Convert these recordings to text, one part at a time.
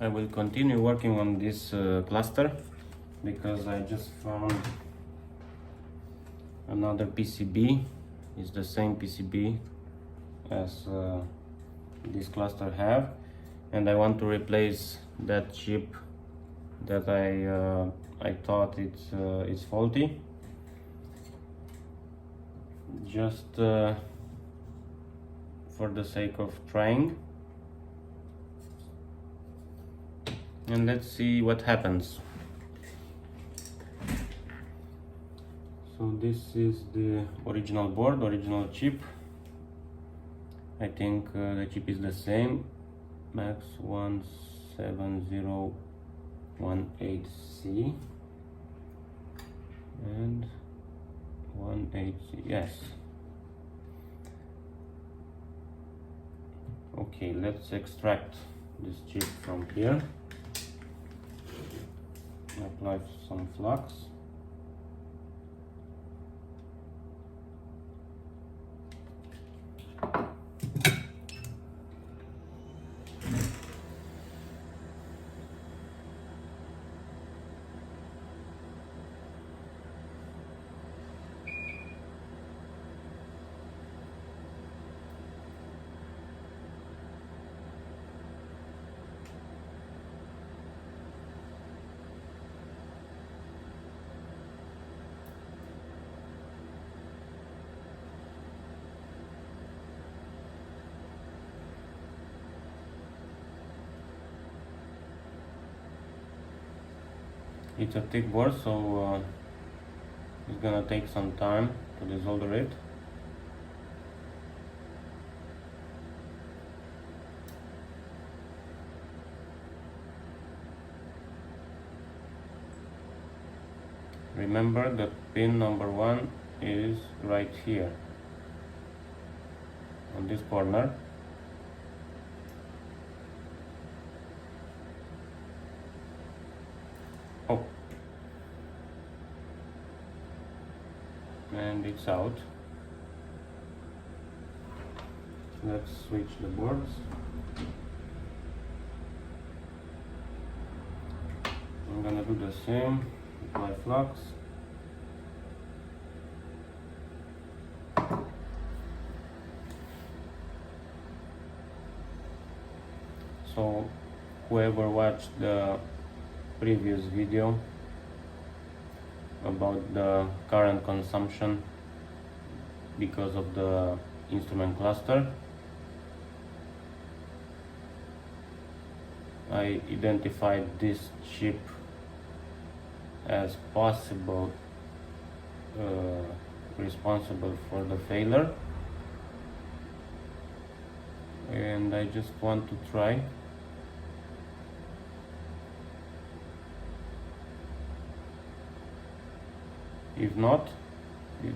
I will continue working on this cluster because I just found another PCB. It's the same PCB as this cluster have, and I want to replace that chip that I thought it's faulty. Just for the sake of trying, and let's see what happens. So this is the original board, original chip. I think the chip is the same, Max 17018C and 18C, yes. Okay, let's extract this chip from here. Apply some flux. It's a thick board, so it's gonna take some time to desolder it. Remember, the pin number 1 is right here on this corner. Oh, and it's out. Let's switch the boards. I'm gonna do the same, apply flux. So whoever watched the previous video about the current consumption because of the instrument cluster, I identified this chip as possible responsible for the failure, and I just want to try. If not, if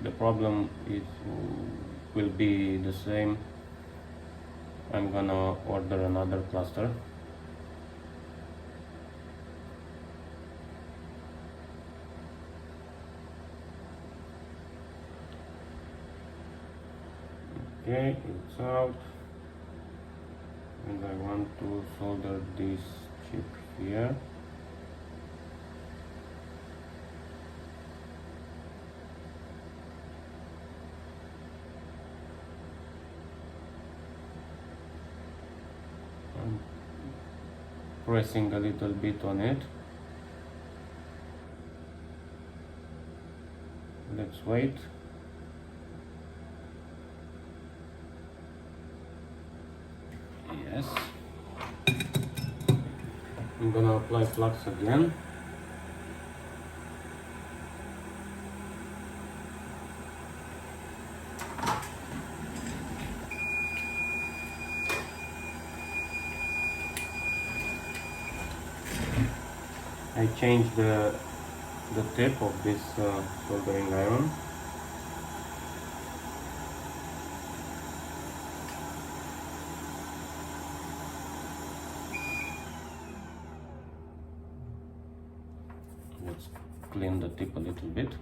the problem will be the same, I'm gonna order another cluster. Okay, it's out, and I want to solder this chip here. I'm pressing a little bit on it. Let's wait. Yes. I'm gonna apply flux again. I changed the tip of this soldering iron. Let's clean the tip a little bit.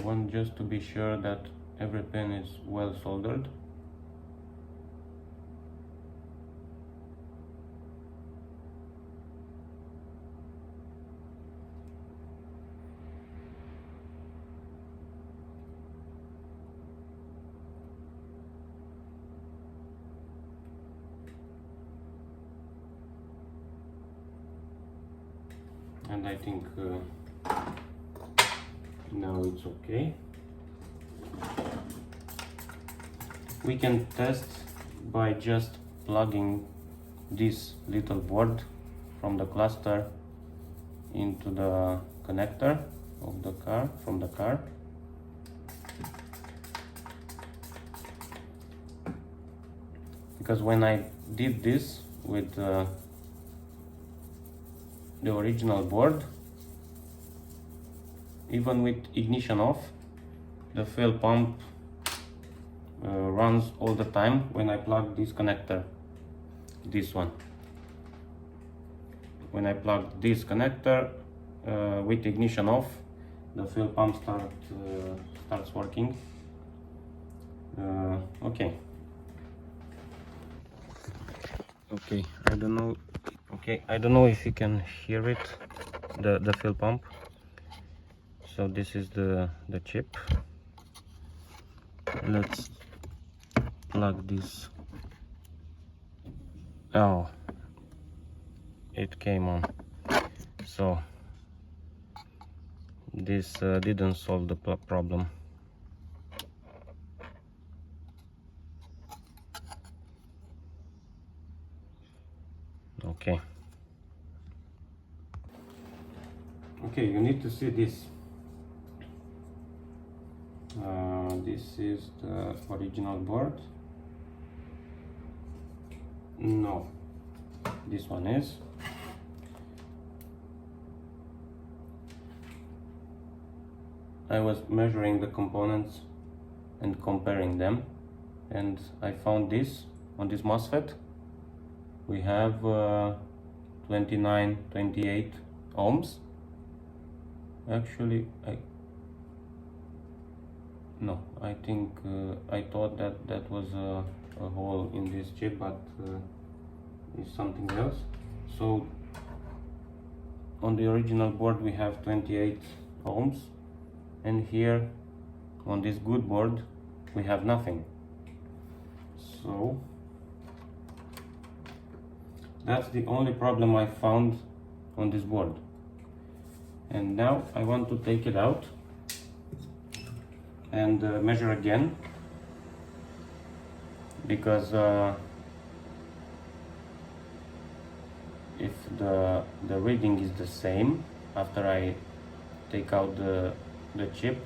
want just to be sure that every pin is well soldered. And I think now it's okay. We can test by just plugging this little board from the cluster into the connector of the car, from the car. Because when I did this with the original board, even with ignition off, the fuel pump runs all the time when I plug this connector, this one. When I plug this connector with ignition off, the fuel pump starts working. Okay, I don't know. Okay, I don't know if you can hear it, the fuel pump. So this is the chip. Let's plug this. Oh, it came on. So this didn't solve the problem. Okay, you need to see this. This is the original board. No, this one is. I was measuring the components and comparing them, and I found this on this MOSFET. We have 28 ohms. Actually, I think I thought that was a hole in this chip, but it's something else. So on the original board we have 28 ohms, and here on this good board we have nothing. So that's the only problem I found on this board. And now I want to take it out and measure again, because if the reading is the same after I take out the chip,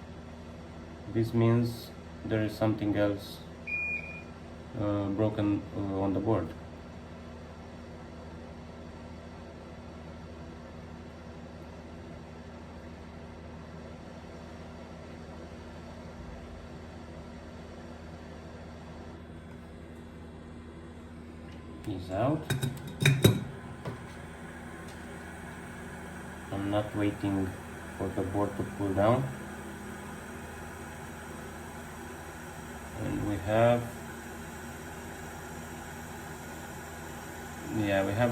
this means there is something else broken on the board. Is out. I'm not waiting for the board to cool down, and we have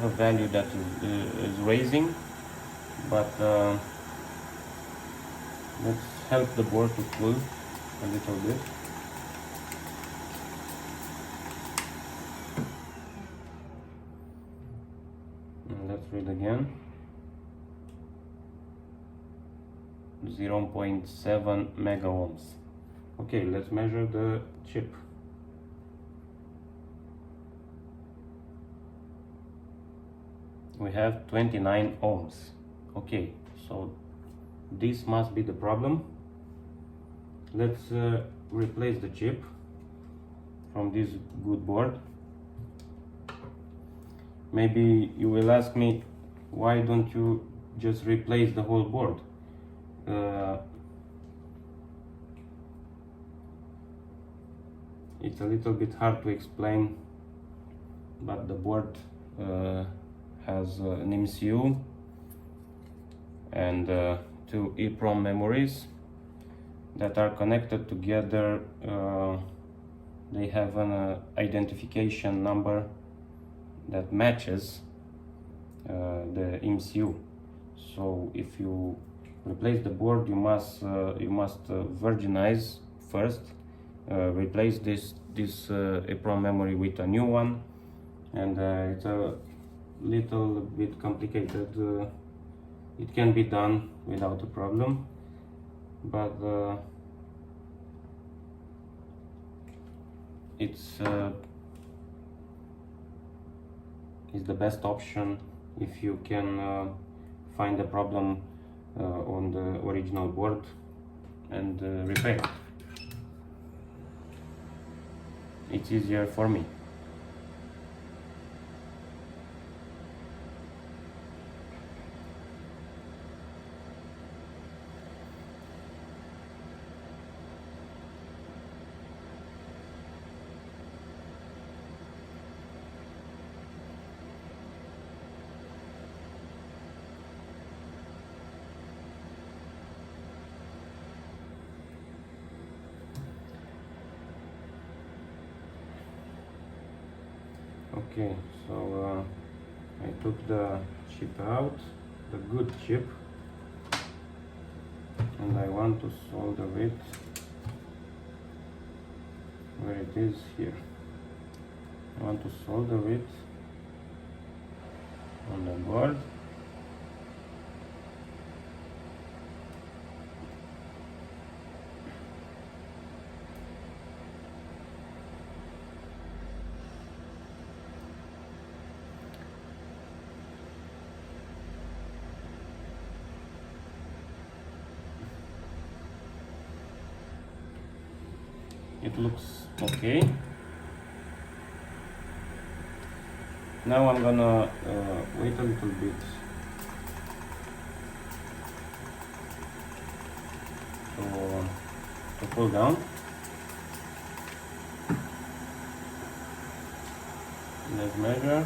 a value that is raising, but let's help the board to cool a little bit. Let's read again. 0.7 mega ohms. Okay, let's measure the chip. We have 29 ohms. Okay, so this must be the problem. Let's replace the chip from this good board. Maybe you will ask me, why don't you just replace the whole board? It's a little bit hard to explain, but the board has an MCU and 2 EEPROM memories. that are connected together, they have an identification number that matches the MCU. So if you replace the board, you must virginize first, replace this EEPROM memory with a new one, and it's a little bit complicated. It can be done without a problem, but it's the best option if you can find the problem on the original board and repair it. It's easier for me. Okay, so I took the chip out, the good chip, and I want to solder it where it is here. I want to solder it on the board. It looks okay. Now I'm gonna wait a little bit to cool down. Let's measure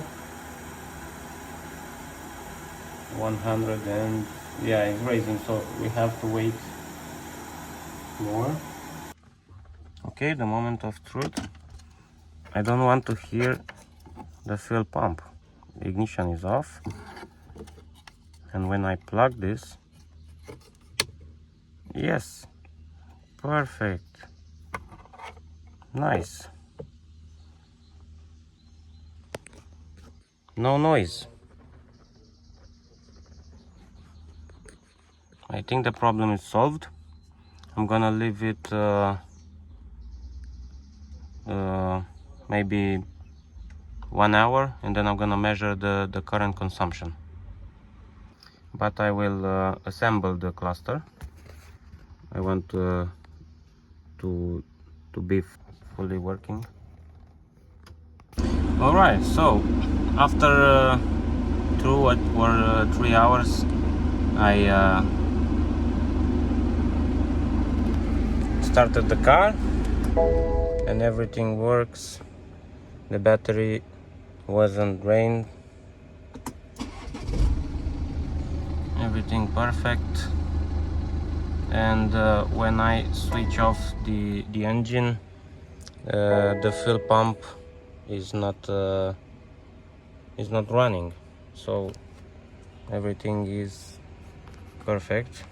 100, and yeah, it's raising, so we have to wait more. Okay, the moment of truth. I don't want to hear the fuel pump. The ignition is off, and when I plug this, yes, perfect, nice, no noise. I think the problem is solved. I'm gonna leave it maybe 1 hour, and then I'm gonna measure the current consumption. But I will assemble the cluster. I want to be fully working. All right, so after 2 or 3 hours, I started the car and everything works. The battery wasn't drained, everything perfect. And when I switch off the engine, the fuel pump is not running, so everything is perfect.